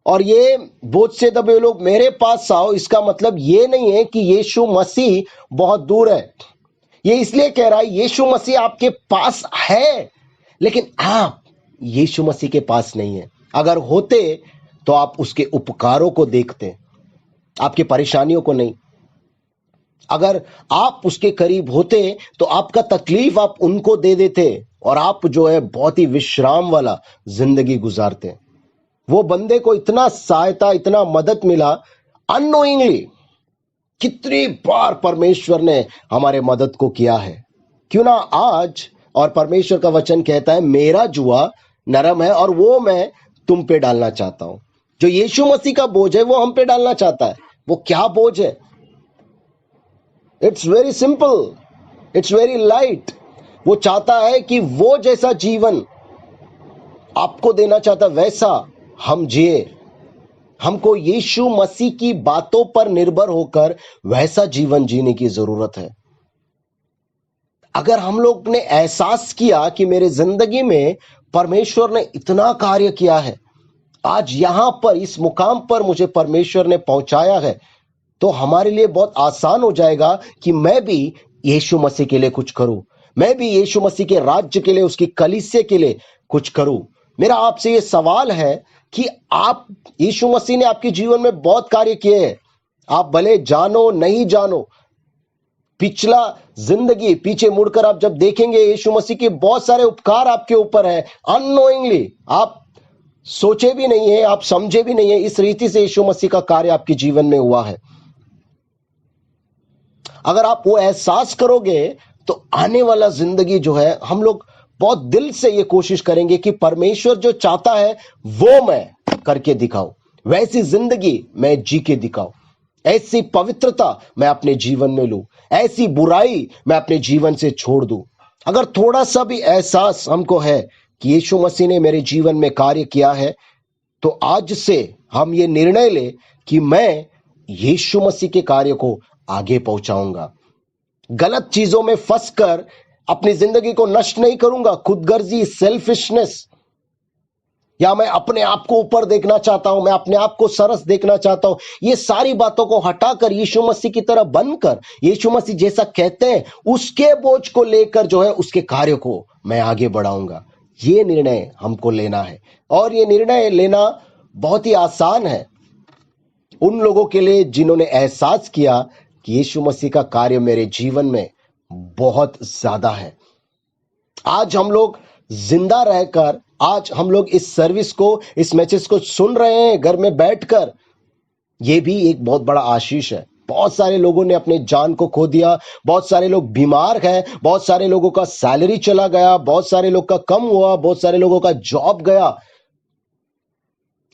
और ये बोझ से दबे हुए लोग मेरे पास आओ, इसका मतलब ये नहीं है कि यीशु मसीह बहुत दूर है। ये इसलिए कह रहा है यीशु मसीह आपके पास है, लेकिन आप यीशु मसीह के पास नहीं है। अगर होते तो आप उसके उपकारों को देखते, आपकी परेशानियों को नहीं। अगर आप उसके करीब होते तो आपका तकलीफ आप उनको दे देते और आप जो है बहुत ही विश्राम वाला जिंदगी गुजारते। वो बंदे को इतना सहायता, इतना मदद मिला अननोइंगली। कितनी बार परमेश्वर ने हमारे मदद को किया है, क्यों ना आज। और परमेश्वर का वचन कहता है, मेरा जुआ नरम है और वो मैं तुम पे डालना चाहता हूं। जो यीशु मसीह का बोझ है वो हम पे डालना चाहता है। वो क्या बोझ है? It's very simple, it's very light. वो चाहता है कि वो जैसा जीवन आपको देना चाहता, वैसा हम जिए। हमको यीशु मसीह की बातों पर निर्भर होकर वैसा जीवन जीने की जरूरत है। अगर हम लोग ने एहसास किया कि मेरे जिंदगी में परमेश्वर ने इतना कार्य किया है, आज यहां पर इस मुकाम पर मुझे परमेश्वर ने पहुंचाया है, तो हमारे लिए बहुत आसान हो जाएगा कि मैं भी यीशु मसीह के लिए कुछ करूं, मैं भी यीशु मसीह के राज्य के लिए, उसकी कलीसिया के लिए कुछ करूं। मेरा आपसे ये सवाल है कि आप, यीशु मसीह ने आपके जीवन में बहुत कार्य किए हैं, आप भले जानो नहीं जानो, पिछला जिंदगी पीछे मुड़कर आप जब देखेंगे, यीशु मसीह के बहुत सारे उपकार आपके ऊपर है। अननोइंगली, आप सोचे भी नहीं है, आप समझे भी नहीं है, इस रीति से यीशु मसीह का कार्य आपके जीवन में हुआ है। अगर आप वो एहसास करोगे तो आने वाला जिंदगी जो है, हम लोग बहुत दिल से ये कोशिश करेंगे कि परमेश्वर जो चाहता है वो मैं करके दिखाऊं, वैसी जिंदगी मैं जी के दिखाऊं। ऐसी पवित्रता मैं अपने जीवन में लूं, ऐसी बुराई मैं अपने जीवन से छोड़ दूं। अगर थोड़ा सा भी एहसास हमको है कि यीशु मसीह ने मेरे जीवन में कार्य किया है, तो आज से हम ये निर्णय ले कि मैं यीशु मसीह के कार्य को आगे पहुंचाऊंगा। गलत चीजों में फंसकर अपनी जिंदगी को नष्ट नहीं करूंगा। खुदगर्जी, सेल्फिशनेस, या मैं अपने आप को ऊपर देखना चाहता हूं, मैं अपने आप को सरस देखना चाहता हूं, ये सारी बातों को हटाकर यीशु मसीह की तरह बनकर यीशु मसीह जैसा कहते हैं उसके बोझ को लेकर जो है उसके कार्य को मैं आगे बढ़ाऊंगा। ये निर्णय हमको लेना है, और ये निर्णय लेना बहुत ही आसान है उन लोगों के लिए जिन्होंने एहसास किया कि यीशु मसीह का कार्य मेरे जीवन में बहुत ज्यादा है। आज हम लोग जिंदा रहकर, आज हम लोग इस सर्विस को, इस मैसेज को सुन रहे हैं घर में बैठकर, ये भी एक बहुत बड़ा आशीष है। बहुत सारे लोगों ने अपने जान को खो दिया, बहुत सारे लोग बीमार हैं, बहुत सारे लोगों का सैलरी चला गया, बहुत सारे लोग का कम हुआ, बहुत सारे लोगों का जॉब गया।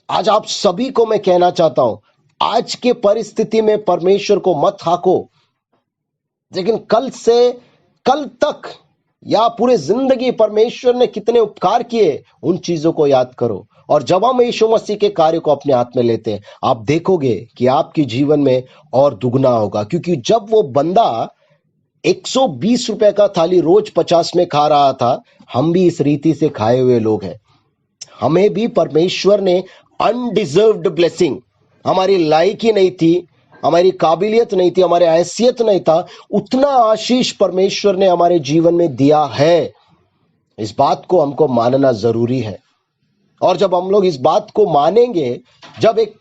आज आप सभी को मैं कहना चाहता हूं, आज के परिस्थिति में परमेश्वर को मत हाको, लेकिन कल से कल तक या पूरे जिंदगी परमेश्वर ने कितने उपकार किए उन चीजों को याद करो। और जब हम यीशु मसीह के कार्य को अपने हाथ में लेते हैं, आप देखोगे कि आपके जीवन में और दुगना होगा। क्योंकि जब वो बंदा 120 रुपए का थाली रोज 50 में खा रहा था, हम भी इस रीति से खाए हुए लोग हैं। हमें भी परमेश्वर ने अनडिजर्व्ड ब्लेसिंग, हमारी लायक ही नहीं थी, हमारी काबिलियत नहीं थी, हमारे हैसियत नहीं था, उतना आशीष परमेश्वर ने हमारे जीवन में दिया है। इस बात को हमको मानना जरूरी है। और जब हम लोग इस बात को मानेंगे, जब एक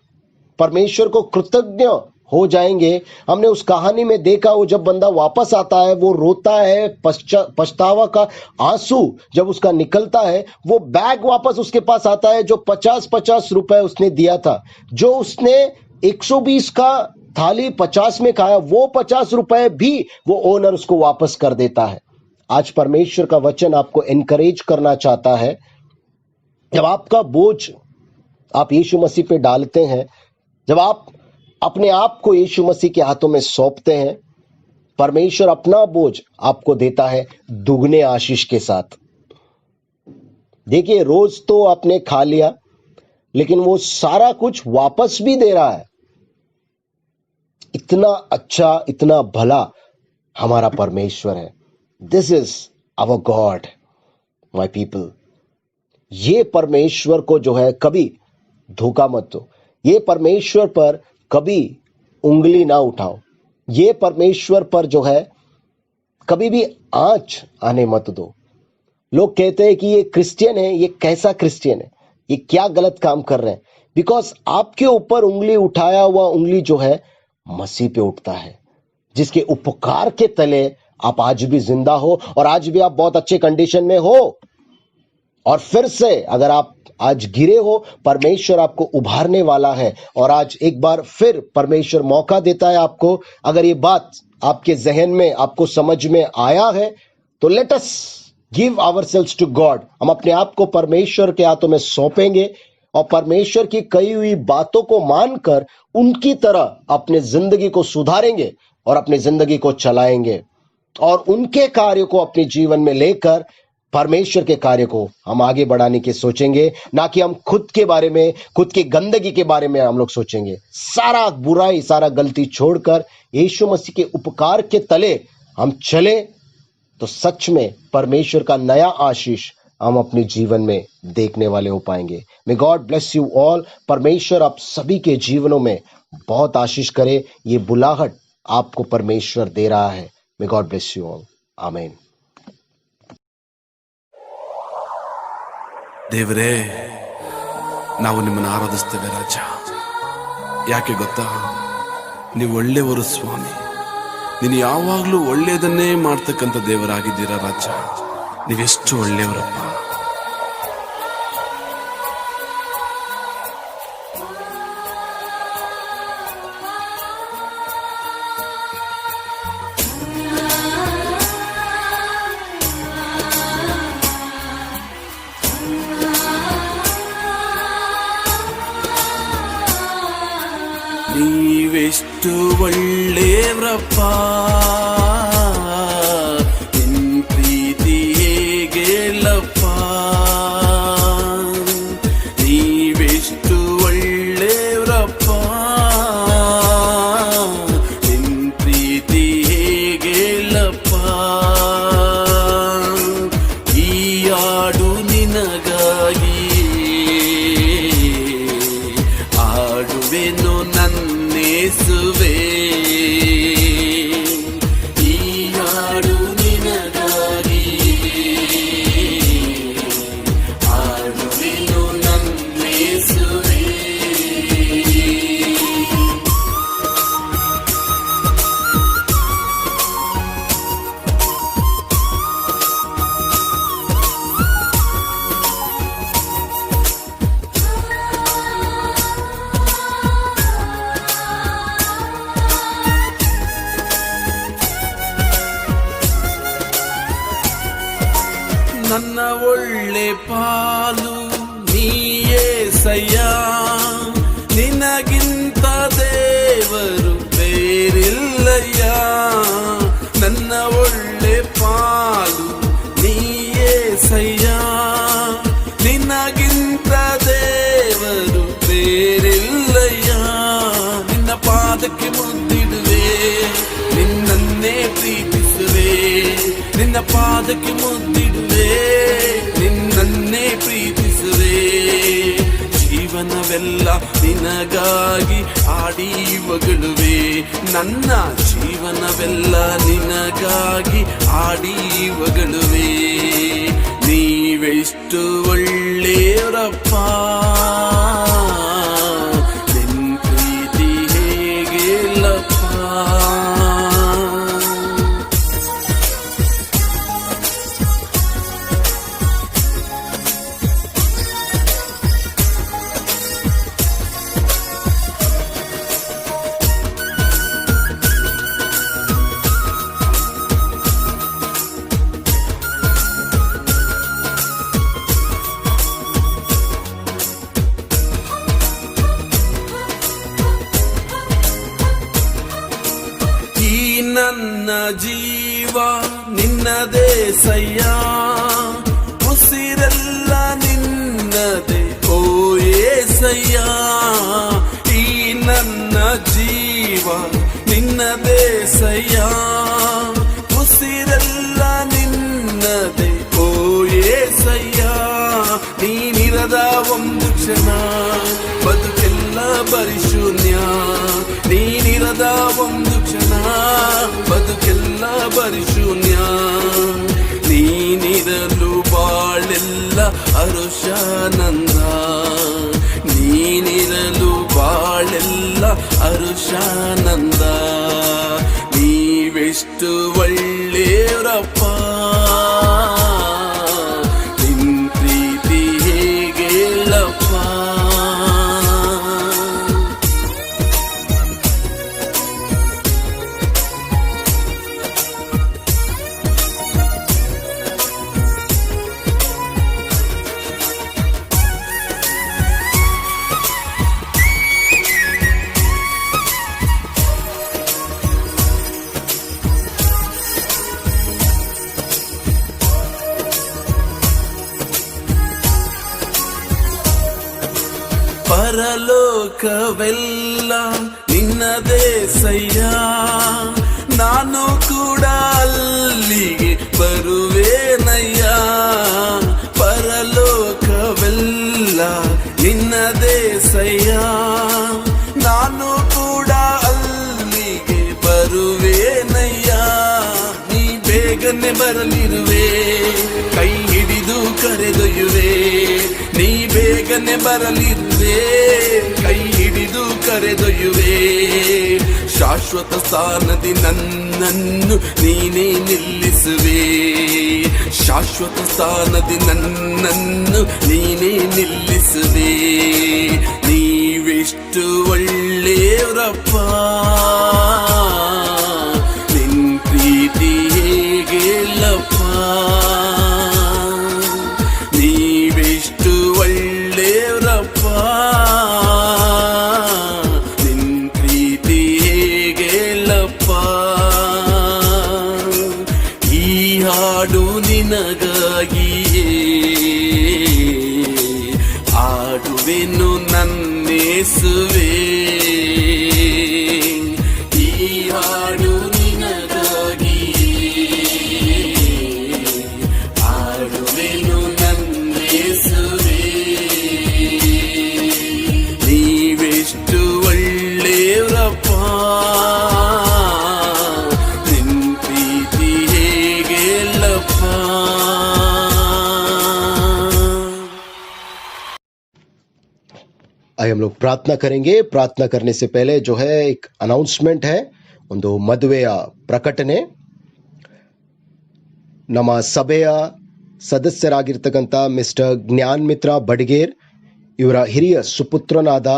परमेश्वर को कृतज्ञ हो जाएंगे। हमने उस कहानी में देखा, वो जब बंदा वापस आता है वो रोता है, पछतावा का आंसू जब उसका निकलता है, वो बैग वापस उसके पास आता है जो 50-50 रुपए उसने दिया था। जो उसने 120 का थाली 50 में खाया, वो 50 रुपए भी वो ओनर उसको वापस कर देता है। आज परमेश्वर का वचन आपको एनकरेज करना चाहता है, जब आपका बोझ आप यीशु मसीह पे डालते हैं, जब आप अपने आप को यीशु मसीह के हाथों में सौंपते हैं, परमेश्वर अपना बोझ आपको देता है दुगने आशीष के साथ। देखिए, रोज तो आपने खा लिया, लेकिन वो सारा कुछ वापस भी दे रहा है। इतना अच्छा, इतना भला हमारा परमेश्वर है। This is our God my people. ये परमेश्वर को जो है कभी धोखा मत दो, ये परमेश्वर पर कभी उंगली ना उठाओ, ये परमेश्वर पर जो है कभी भी आंच आने मत दो। लोग कहते हैं कि ये क्रिश्चियन है, ये कैसा क्रिश्चियन है, ये क्या गलत काम कर रहे हैं। बिकॉज आपके ऊपर उंगली उठाया हुआ उंगली जो है मसीह पे उठता है, जिसके उपकार के तले आप आज भी जिंदा हो और आज भी आप बहुत अच्छे कंडीशन में हो। और फिर से अगर आप आज गिरे हो, परमेश्वर आपको उभारने वाला है। और आज एक बार फिर परमेश्वर मौका देता है आपको। अगर ये बात आपके जहन में, आपको समझ में आया है, तो let us give ourselves to God. हम अपने आप को परमेश्वर के हाथों में सौंपेंगे और परमेश्वर की कही हुई बातों को मानकर उनकी तरह अपने जिंदगी को सुधारेंगे और अपनी जिंदगी को चलाएंगे। और उनके कार्य को अपने जीवन में लेकर परमेश्वर के कार्य को हम आगे बढ़ाने की सोचेंगे, ना कि हम खुद के बारे में, खुद की गंदगी के बारे में हम लोग सोचेंगे। सारा बुराई, सारा गलती छोड़कर यीशु मसीह के उपकार के तले हम चले, तो सच में परमेश्वर का नया आशीष हम अपने जीवन में देखने वाले हो पाएंगे। May God bless you all. परमेश्वर आप सभी के जीवनों में बहुत आशीष करे। ये बुलाहट आपको परमेश्वर दे रहा है। May God bless you all. आमीन।
ದೇವರೇ, ನಾವು ನಿಮ್ಮನ್ನು ಆರಾಧಿಸ್ತೇವೆ ರಾಜ. ಯಾಕೆ ಗೊತ್ತಾ, ನೀವು ಒಳ್ಳೆಯವರು ಸ್ವಾಮಿ. ನೀನು ಯಾವಾಗಲೂ ಒಳ್ಳೆಯದನ್ನೇ ಮಾಡ್ತಕ್ಕಂಥ ದೇವರಾಗಿದ್ದೀರಾ ರಾಜ. ನೀವೆಷ್ಟು ಒಳ್ಳೆಯವರಪ್ಪ. ನೀವೆಷ್ಟು ನೀವೆಷ್ಟು ಒಳ್ಳೆಯವ್ರಪ್ಪ, ನಿನ್ ಪ್ರೀತಿ ಹೇಗೆಲ್ಲಪ್ಪ, ನೀವೆಷ್ಟು ಒಳ್ಳೆಯವ್ರಪ್ಪ, ನಿನ್ ಪ್ರೀತಿ ಹೇಗೆಲ್ಲಪ್ಪ. ಈ ಹಾಡು ನಿನಗಾಗಿ ಆಡುವೆನು ನನ್ನೇಸುವೆ, ಈ ಹಾಡು ನಿನಗಾಗಿ ಆಡುವೆನು ನನ್ನೇಸುವೆ. ನನ್ನ ಒಳ್ಳೆ ಪಾಲು ನೀಯೇಸಯ್ಯ, ನಿನಗಿಂತ ದೇವರು ಬೇರಿಲ್ಲಯ್ಯ. ನನ್ನ ಒಳ್ಳೆ ಪಾಲು ನೀಯೇಸಯ್ಯ, ನಿನಗಿಂತ ದೇವರು ಬೇರಿಲ್ಲಯ್ಯ. ನಿನ್ನ ಪಾದಕ್ಕೆ ಮುದ್ದಿಡುವೆ, ನಿನ್ನನ್ನೇ ಪ್ರೀತಿಸುವೆ, ನಿನ್ನ ಪಾದಕ್ಕೆ ಮುದ್ದಿಡುವೆ, ನಿನ್ನನ್ನೇ ಪ್ರೀತಿಸುವೆ. ಜೀವನವೆಲ್ಲ ನಿನಗಾಗಿ ಆಡಿ ಹೊಗಳುವೆ, ನನ್ನ ಜೀವನವೆಲ್ಲ ನಿನಗಾಗಿ ಆಡಿ ಹೊಗಳುವೆ. ನೀವೆಷ್ಟು ಒಳ್ಳೆಯವರಪ್ಪ, ನಿನ್ ಪ್ರೀತಿ ಹೇಗೆಲ್ಲಪ್ಪ. ನನ್ನ ಜೀವ ನಿನ್ನದೇ ಸಯ್ಯ, ಉಸಿರೆಲ್ಲ ನಿನ್ನದೇ ಓ ಏಸಯ್ಯ. ಈ ನನ್ನ ಜೀವ ನಿನ್ನದೇ ಸಯ್ಯ, ಉಸಿರೆಲ್ಲ ನಿನ್ನದೇ ಓ ಏಸಯ್ಯ. ನೀನಿರದ ಒಂದು ಕ್ಷಣ ಬದುಕೆಲ್ಲ ಬರಿ ಶೂನ್ಯ, ನೀನಿರದ ಒಂದು ಕ್ಷಣ ಬದುಕೆಲ್ಲ ಬರಿ ಶೂನ್ಯ. ನೀನಿರಲು ಬಾಳೆಲ್ಲ ಹರುಷಾನಂದ, ನೀನಿರಲು ಬಾಳೆಲ್ಲ ಹರುಷಾನಂದ. ನೀವೆಷ್ಟು ಒಳ್ಳೆಯವರಪ್ಪ, ನಿನ್ ಪ್ರೀತಿ ಹೇಗೆಲ್ಲಪ್ಪ. ಪರಲೋಕವೆಲ್ಲ ನಿನ್ನದೇ ಸಯ್ಯ, ನಾನು ಕೂಡ ಅಲ್ಲಿಗೆ ಬರುವೇನಯ್ಯ. ಪರಲೋಕವೆಲ್ಲ ನಿನ್ನದೇ ಸಯ್ಯ, ನಾನು ಕೂಡ ಅಲ್ಲಿಗೆ ಬರುವೇನಯ್ಯ. ನೀ ಬೇಗನೆ ಬರಲಿರುವೆ, ಕೈ ಹಿಡಿದು ಕರೆದೊಯ್ಯುವೆ. ನೀ ಬೇಗನೆ ಬರಲಿರುವೆ, ಕೈ ಹಿಡಿದು ಕರೆದೊಯ್ಯುವೆ. ಶಾಶ್ವತ ಸ್ಥಾನದಿ ನನ್ನನ್ನು ನೀನೇ ನಿಲ್ಲಿಸುವೆ, ಶಾಶ್ವತ ಸ್ಥಾನದಿ ನನ್ನನ್ನು ನೀನೇ ನಿಲ್ಲಿಸುವೆ. ನೀವೆಷ್ಟು ಒಳ್ಳೆಯವರಪ್ಪ, ನಿನ್ ಪ್ರೀತಿ ಹೇಗೆಲ್ಲಪ್ಪ. ನೀವೆಷ್ಟು ಒಳ್ಳೆಯವರಪ್ಪ, ನಿನ್ ಪ್ರೀತಿ ಹೇಗೆಲ್ಲಪ್ಪ. ಯೇಸುವೇ ಈ ಹಾಡು ನಿನಗಾಗಿ ಹಾಡುವೆನು ನನ್ನೇಸುವೇ ನೀವೆಷ್ಟು ಒಳ್ಳೆಯವರಪ್ಪ ನಿನ್ ಪ್ರೀತಿ ಹೇಗೆಲ್ಲಪ್ಪ
आइए हम लोग प्रार्थना करेंगे। प्रार्थना करने से पहले जो है एक अनाउंसमेंट है, ಒಂದು ಮದುವೆಯ ಪ್ರಕಟಣೆ। ನಮ್ಮ ಸಭೆಯ ಸದಸ್ಯರಾಗಿರ್ತಕ್ಕಂಥ ಮಿಸ್ಟರ್ ಜ್ಞಾನ್ ಮಿತ್ರ ಬಡ್ಗೇರ್ ಇವರ ಹಿರಿಯ ಸುಪುತ್ರನಾದ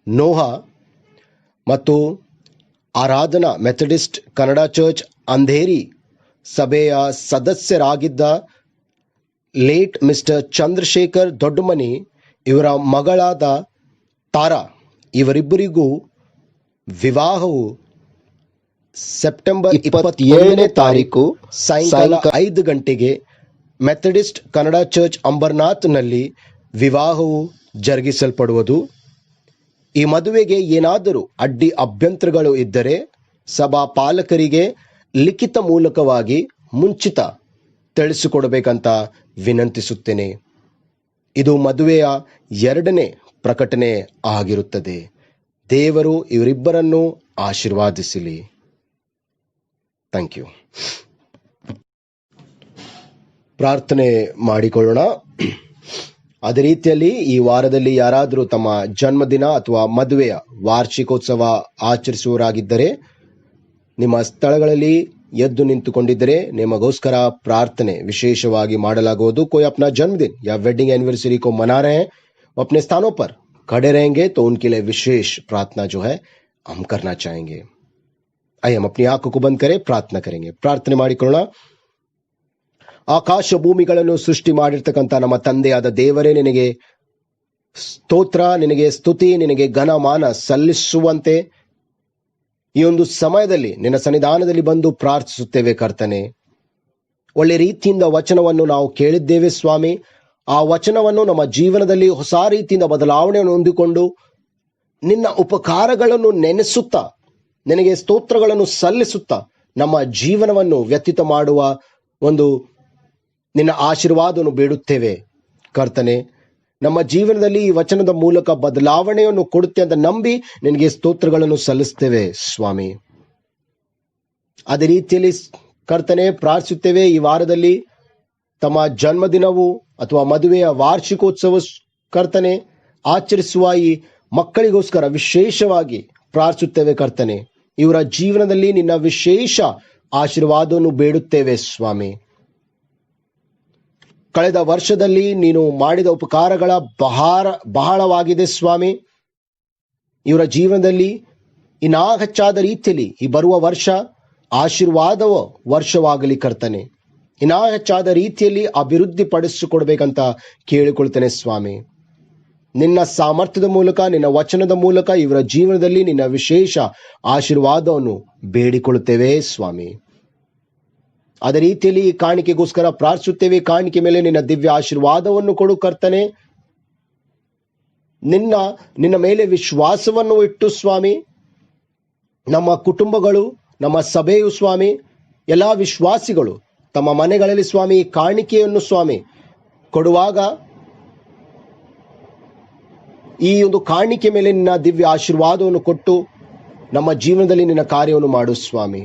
ನೋಹ ಮತ್ತು ಆರಾಧನಾ ಮೆಥಡಿಸ್ಟ್ ಕನ್ನಡ ಚರ್ಚ್ ಅಂಧೇರಿ ಸಭೆಯ ಸದಸ್ಯರಾಗಿದ್ದ ಲೇಟ್ ಮಿಸ್ಟರ್ ಚಂದ್ರಶೇಖರ್ ದೊಡ್ಡಮನಿ ಇವರ ಮಗಳಾದ ತಾರಾ ಇವರಿಬ್ಬರಿಗೂ ವಿವಾಹವು ಸೆಪ್ಟೆಂಬರ್ 27ನೇ ತಾರೀಕು ಸಾಯಂಕಾಲ 5 ಗಂಟೆಗೆ ಮೆಥಡಿಸ್ಟ್ ಕನ್ನಡ ಚರ್ಚ್ ಅಂಬರ್ನಾಥ್ನಲ್ಲಿ ವಿವಾಹವು ಜರುಗಿಸಲ್ಪಡುವುದು. ಈ ಮದುವೆಗೆ ಏನಾದರೂ ಅಡ್ಡಿ ಅಭ್ಯಂತರಗಳು ಇದ್ದರೆ ಸಭಾ ಪಾಲಕರಿಗೆ ಲಿಖಿತ ಮೂಲಕವಾಗಿ ಮುಂಚಿತ ತಿಳಿಸಿಕೊಡಬೇಕಂತ ವಿನಂತಿಸುತ್ತೇನೆ. ಇದು ಮದುವೆಯ 2ನೇ ಪ್ರಕಟಣೆ ಆಗಿರುತ್ತದೆ. ದೇವರು ಇವರಿಬ್ಬರನ್ನು ಆಶೀರ್ವಾದಿಸಲಿ. Thank you. ಪ್ರಾರ್ಥನೆ ಮಾಡಿಕೊಳ್ಳೋಣ. ಅದೇ ರೀತಿಯಲ್ಲಿ ಈ ವಾರದಲ್ಲಿ ಯಾರಾದರೂ ತಮ್ಮ ಜನ್ಮದಿನ ಅಥವಾ ಮದುವೆಯ ವಾರ್ಷಿಕೋತ್ಸವ ಆಚರಿಸುವವರಾಗಿದ್ದರೆ, ನಿಮ್ಮ ಸ್ಥಳಗಳಲ್ಲಿ ಎದ್ದು ನಿಂತುಕೊಂಡಿದ್ದರೆ ನಿಮಗೋಸ್ಕರ ಪ್ರಾರ್ಥನೆ ವಿಶೇಷವಾಗಿ ಮಾಡಲಾಗುವುದು. कोई अपना जन्मदिन या वेडिंग एनिवर्सरी को मना रहे हैं, वो अपने स्थानों पर खड़े रहेंगे तो उनके लिए विशेष प्रार्थना जो है हम करना चाहेंगे. आइए हम अपनी आंखों को बंद करें, प्रार्थना करेंगे. ಪ್ರಾರ್ಥನೆ ಮಾಡಿಕೊಳ್ಳೋಣ. ಆಕಾಶ ಭೂಮಿಗಳನ್ನು ಸೃಷ್ಟಿ ಮಾಡಿರ್ತಕ್ಕಂಥ ನಮ್ಮ ತಂದೆಯಾದ ದೇವರೇ, ನಿನಗೆ ಸ್ತೋತ್ರ, ನಿನಗೆ ಸ್ತುತಿ, ನಿನಗೆ ಘನಮಾನ ಸಲ್ಲಿಸುವಂತೆ ಈ ಒಂದು ಸಮಯದಲ್ಲಿ ನಿನ್ನ ಸನ್ನಿಧಾನದಲ್ಲಿ ಬಂದು ಪ್ರಾರ್ಥಿಸುತ್ತೇವೆ ಕರ್ತನೆ. ಒಳ್ಳೆ ರೀತಿಯಿಂದ ವಚನವನ್ನು ನಾವು ಕೇಳಿದ್ದೇವೆ ಸ್ವಾಮಿ. ಆ ವಚನವನ್ನು ನಮ್ಮ ಜೀವನದಲ್ಲಿ ಹೊಸ ರೀತಿಯಿಂದ ಬದಲಾವಣೆಯನ್ನು ಹೊಂದಿಕೊಂಡು ನಿನ್ನ ಉಪಕಾರಗಳನ್ನು ನೆನೆಸುತ್ತಾ, ನಿನಗೆ ಸ್ತೋತ್ರಗಳನ್ನು ಸಲ್ಲಿಸುತ್ತಾ ನಮ್ಮ ಜೀವನವನ್ನು ವ್ಯತೀತ ಮಾಡುವ ಒಂದು ನಿನ್ನ ಆಶೀರ್ವಾದವನ್ನು ಬೇಡುತ್ತೇವೆ ಕರ್ತನೆ. ನಮ್ಮ ಜೀವನದಲ್ಲಿ ಈ ವಚನದ ಮೂಲಕ ಬದಲಾವಣೆಯನ್ನು ಕೊಡುತ್ತೆ ಅಂತ ನಂಬಿ ನಿನಗೆ ಸ್ತೋತ್ರಗಳನ್ನು ಸಲ್ಲಿಸ್ತೇವೆ ಸ್ವಾಮಿ. ಅದೇ ರೀತಿಯಲ್ಲಿ ಕರ್ತನೆ ಪ್ರಾರ್ಥಿಸುತ್ತೇವೆ, ಈ ವಾರದಲ್ಲಿ ತಮ್ಮ ಜನ್ಮದಿನವು ಅಥವಾ ಮದುವೆಯ ವಾರ್ಷಿಕೋತ್ಸವ ಕರ್ತನೆ ಆಚರಿಸುವ ಈ ಮಕ್ಕಳಿಗೋಸ್ಕರ ವಿಶೇಷವಾಗಿ ಪ್ರಾರ್ಥಿಸುತ್ತೇವೆ ಕರ್ತನೆ. ಇವರ ಜೀವನದಲ್ಲಿ ನಿನ್ನ ವಿಶೇಷ ಆಶೀರ್ವಾದವನ್ನು ಬೇಡುತ್ತೇವೆ ಸ್ವಾಮಿ. ಕಳೆದ ವರ್ಷದಲ್ಲಿ ನೀನು ಮಾಡಿದ ಉಪಕಾರಗಳ ಬಹಳವಾಗಿದೆ ಸ್ವಾಮಿ. ಇವರ ಜೀವನದಲ್ಲಿ ಇನ್ನೂ ಹೆಚ್ಚಾದ ರೀತಿಯಲ್ಲಿ ಈ ಬರುವ ವರ್ಷ ಆಶೀರ್ವಾದವ ವರ್ಷವಾಗಲಿ ಕರ್ತನೆ. ಇನ್ನೂ ಹೆಚ್ಚಾದ ರೀತಿಯಲ್ಲಿ ಅಭಿವೃದ್ಧಿ ಪಡಿಸಿಕೊಡ್ಬೇಕಂತ ಕೇಳಿಕೊಳ್ತೇನೆ ಸ್ವಾಮಿ. ನಿನ್ನ ಸಾಮರ್ಥ್ಯದ ಮೂಲಕ, ನಿನ್ನ ವಚನದ ಮೂಲಕ ಇವರ ಜೀವನದಲ್ಲಿ ನಿನ್ನ ವಿಶೇಷ ಆಶೀರ್ವಾದವನ್ನು ಬೇಡಿಕೊಳ್ಳುತ್ತೇವೆ ಸ್ವಾಮಿ. ಅದೇ ರೀತಿಯಲ್ಲಿ ಈ ಕಾಣಿಕೆಗೋಸ್ಕರ ಪ್ರಾರ್ಥಿಸುತ್ತೇವೆ. ಕಾಣಿಕೆ ಮೇಲೆ ನಿನ್ನ ದಿವ್ಯ ಆಶೀರ್ವಾದವನ್ನು ಕೊಡು ಕರ್ತನೆ. ನಿನ್ನ ಮೇಲೆ ವಿಶ್ವಾಸವನ್ನು ಇಟ್ಟು ಸ್ವಾಮಿ, ನಮ್ಮ ಕುಟುಂಬಗಳು, ನಮ್ಮ ಸಭೆಯು ಸ್ವಾಮಿ, ಎಲ್ಲಾ ವಿಶ್ವಾಸಿಗಳು ತಮ್ಮ ಮನೆಗಳಲ್ಲಿ ಸ್ವಾಮಿ ಕಾಣಿಕೆಯನ್ನು ಸ್ವಾಮಿ ಕೊಡುವಾಗ ಈ ಒಂದು ಕಾಣಿಕೆ ಮೇಲೆ ನಿನ್ನ ದಿವ್ಯ ಆಶೀರ್ವಾದವನ್ನು ಕೊಟ್ಟು ನಮ್ಮ ಜೀವನದಲ್ಲಿ ನಿನ್ನ ಕಾರ್ಯವನ್ನು ಮಾಡು ಸ್ವಾಮಿ.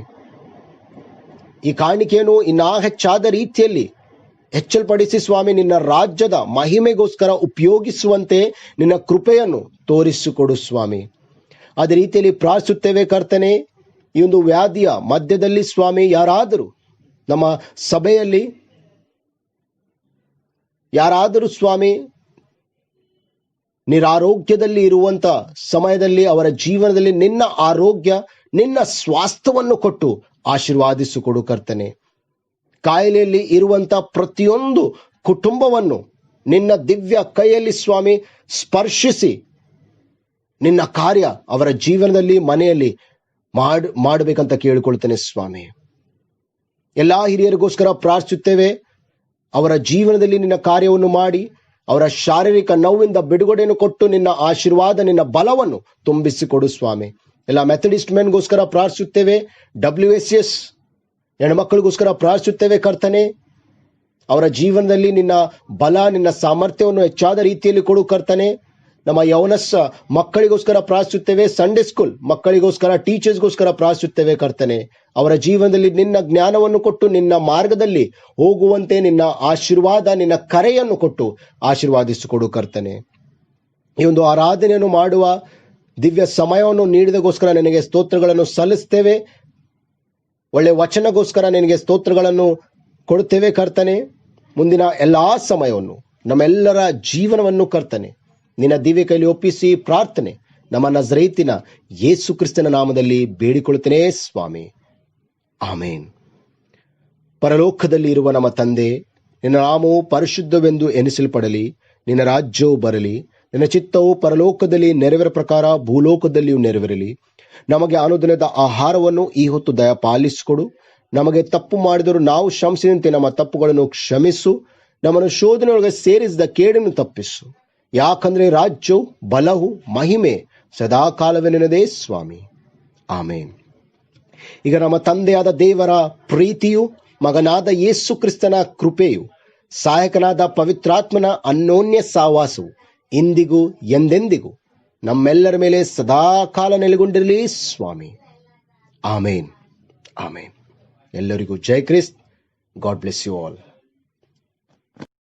ಈ ಕಾಣಿಕೆಯನ್ನು ಇನ್ನೂ ಹೆಚ್ಚಾದ ರೀತಿಯಲ್ಲಿ ಹೆಚ್ಚಲ್ಪಡಿಸಿ ಸ್ವಾಮಿ, ನಿನ್ನ ರಾಜ್ಯದ ಮಹಿಮೆಗೋಸ್ಕರ ಉಪಯೋಗಿಸುವಂತೆ ನಿನ್ನ ಕೃಪೆಯನ್ನು ತೋರಿಸಿಕೊಡು ಸ್ವಾಮಿ. ಅದೇ ರೀತಿಯಲ್ಲಿ ಪ್ರಾರ್ಥಿಸುತ್ತೇವೆ ಕರ್ತನೆ. ಈ ಒಂದು ವ್ಯಾಧಿಯ ಮಧ್ಯದಲ್ಲಿ ಸ್ವಾಮಿ, ಯಾರಾದರೂ ನಮ್ಮ ಸಭೆಯಲ್ಲಿ ಯಾರಾದರೂ ಸ್ವಾಮಿ ನಿರಾರೋಗ್ಯದಲ್ಲಿ ಇರುವಂತ ಸಮಯದಲ್ಲಿ ಅವರ ಜೀವನದಲ್ಲಿ ನಿನ್ನ ಆರೋಗ್ಯ, ನಿನ್ನ ಸ್ವಾಸ್ಥ್ಯವನ್ನು ಕೊಟ್ಟು ಆಶೀರ್ವಾದಿಸಿಕೊಡು ಕರ್ತನೆ. ಕಾಯಿಲೆಯಲ್ಲಿ ಇರುವಂತ ಪ್ರತಿಯೊಂದು ಕುಟುಂಬವನ್ನು ನಿನ್ನ ದಿವ್ಯ ಕೈಯಲ್ಲಿ ಸ್ವಾಮಿ ಸ್ಪರ್ಶಿಸಿ ನಿನ್ನ ಕಾರ್ಯ ಅವರ ಜೀವನದಲ್ಲಿ, ಮನೆಯಲ್ಲಿ ಮಾಡಬೇಕಂತ ಕೇಳಿಕೊಳ್ತೇನೆ ಸ್ವಾಮಿ. ಎಲ್ಲಾ ಹಿರಿಯರಿಗೋಸ್ಕರ ಪ್ರಾರ್ಥಿಸುತ್ತೇವೆ. ಅವರ ಜೀವನದಲ್ಲಿ ನಿನ್ನ ಕಾರ್ಯವನ್ನು ಮಾಡಿ ಅವರ ಶಾರೀರಿಕ ನೋವಿಂದ ಬಿಡುಗಡೆಯನ್ನು ಕೊಟ್ಟು ನಿನ್ನ ಆಶೀರ್ವಾದ, ನಿನ್ನ ಬಲವನ್ನು ತುಂಬಿಸಿಕೊಡು ಸ್ವಾಮಿ. ಎಲ್ಲ ಮೆಥಡಿಸ್ಟ್ ಮೆನ್ಗೋಸ್ಕರ ಪ್ರಾರ್ಥಿಸುತ್ತೇವೆ, WSS ಹೆಣ್ಮಕ್ಕಳಿಗೋಸ್ಕರ ಪ್ರಾರ್ಥಿಸುತ್ತೇವೆ ಕರ್ತನೆ. ಅವರ ಜೀವನದಲ್ಲಿ ನಿನ್ನ ಬಲ, ನಿನ್ನ ಸಾಮರ್ಥ್ಯವನ್ನು ಹೆಚ್ಚಾದ ರೀತಿಯಲ್ಲಿ ಕೊಡು ಕರ್ತನೆ. ನಮ್ಮ ಯೌನಸ್ಸ ಮಕ್ಕಳಿಗೋಸ್ಕರ ಪ್ರಾರ್ಥಿಸುತ್ತೇವೆ, ಸಂಡೇ ಸ್ಕೂಲ್ ಮಕ್ಕಳಿಗೋಸ್ಕರ, ಟೀಚರ್ಸ್ಗೋಸ್ಕರ ಪ್ರಾರ್ಥಿಸುತ್ತೇವೆ ಕರ್ತನೆ. ಅವರ ಜೀವನದಲ್ಲಿ ನಿನ್ನ ಜ್ಞಾನವನ್ನು ಕೊಟ್ಟು ನಿನ್ನ ಮಾರ್ಗದಲ್ಲಿ ಹೋಗುವಂತೆ ನಿನ್ನ ಆಶೀರ್ವಾದ, ನಿನ್ನ ಕರೆಯನ್ನು ಕೊಟ್ಟು ಆಶೀರ್ವಾದಿಸಿಕೊಡು ಕರ್ತನೆ. ಈ ಒಂದು ಆರಾಧನೆಯನ್ನು ಮಾಡುವ ದಿವ್ಯ ಸಮಯವನ್ನು ನೀಡಿದಗೋಸ್ಕರ ನಿನಗೆ ಸ್ತೋತ್ರಗಳನ್ನು ಸಲ್ಲಿಸ್ತೇವೆ. ಒಳ್ಳೆ ವಚನಗೋಸ್ಕರ ನಿನಗೆ ಸ್ತೋತ್ರಗಳನ್ನು ಕೊಡುತ್ತೇವೆ ಕರ್ತನೆ. ಮುಂದಿನ ಎಲ್ಲಾ ಸಮಯವನ್ನು, ನಮ್ಮೆಲ್ಲರ ಜೀವನವನ್ನು ಕರ್ತನೆ ನಿನ್ನ ದಿವ್ಯ ಕೈಲಿ ಒಪ್ಪಿಸಿ ಪ್ರಾರ್ಥನೆ ನಮ್ಮ ನಜರೇತಿನ ಯೇಸು ಕ್ರಿಸ್ತನ ನಾಮದಲ್ಲಿ ಬೇಡಿಕೊಳ್ಳುತ್ತೇನೆ ಸ್ವಾಮಿ, ಆಮೇನ್. ಪರಲೋಕದಲ್ಲಿ ಇರುವ ನಮ್ಮ ತಂದೆ, ನಿನ್ನ ನಾಮವು ಪರಿಶುದ್ಧವೆಂದು ಎನಿಸಲ್ಪಡಲಿ, ನಿನ್ನ ರಾಜ್ಯವು ಬರಲಿ, ನಿನ್ನ ಚಿತ್ತವು ಪರಲೋಕದಲ್ಲಿ ನೆರವೇರ ಪ್ರಕಾರ ಭೂಲೋಕದಲ್ಲಿಯೂ ನೆರವೇರಲಿ. ನಮಗೆ ಅನುದಿನದ ಆಹಾರವನ್ನು ಈ ಹೊತ್ತು ದಯಪಾಲಿಸಿಕೊಡು. ನಮಗೆ ತಪ್ಪು ಮಾಡಿದರೂ ನಾವು ಕ್ಷಮಿಸಿದಂತೆ ನಮ್ಮ ತಪ್ಪುಗಳನ್ನು ಕ್ಷಮಿಸು. ನಮ್ಮನ್ನು ಶೋಧನೆಯೊಳಗೆ ಸೇರಿಸಿದ ಕೇಡನ್ನು ತಪ್ಪಿಸು. ಯಾಕಂದ್ರೆ ರಾಜ್ಯವು, ಬಲವು, ಮಹಿಮೆ ಸದಾಕಾಲವೇ ನಿನ್ನದೇ ಸ್ವಾಮಿ, ಆಮೇನ್. ಈಗ ನಮ್ಮ ತಂದೆಯಾದ ದೇವರ ಪ್ರೀತಿಯು, ಮಗನಾದ ಯೇಸು ಕ್ರಿಸ್ತನ ಕೃಪೆಯು, ಸಹಾಯಕನಾದ ಪವಿತ್ರಾತ್ಮನ ಅನ್ಯೋನ್ಯ ಸಹವಾಸವು ಇಂದಿಗೂ ಎಂದೆಂದಿಗೂ ನಮ್ಮೆಲ್ಲರ ಮೇಲೆ ಸದಾಕಾಲ ನೆಲೆಗೊಂಡಿರಲಿ ಸ್ವಾಮಿ, ಆಮೇನ್, ಆಮೇನ್. ಎಲ್ಲರಿಗೂ ಜೈ Krist. God bless you all.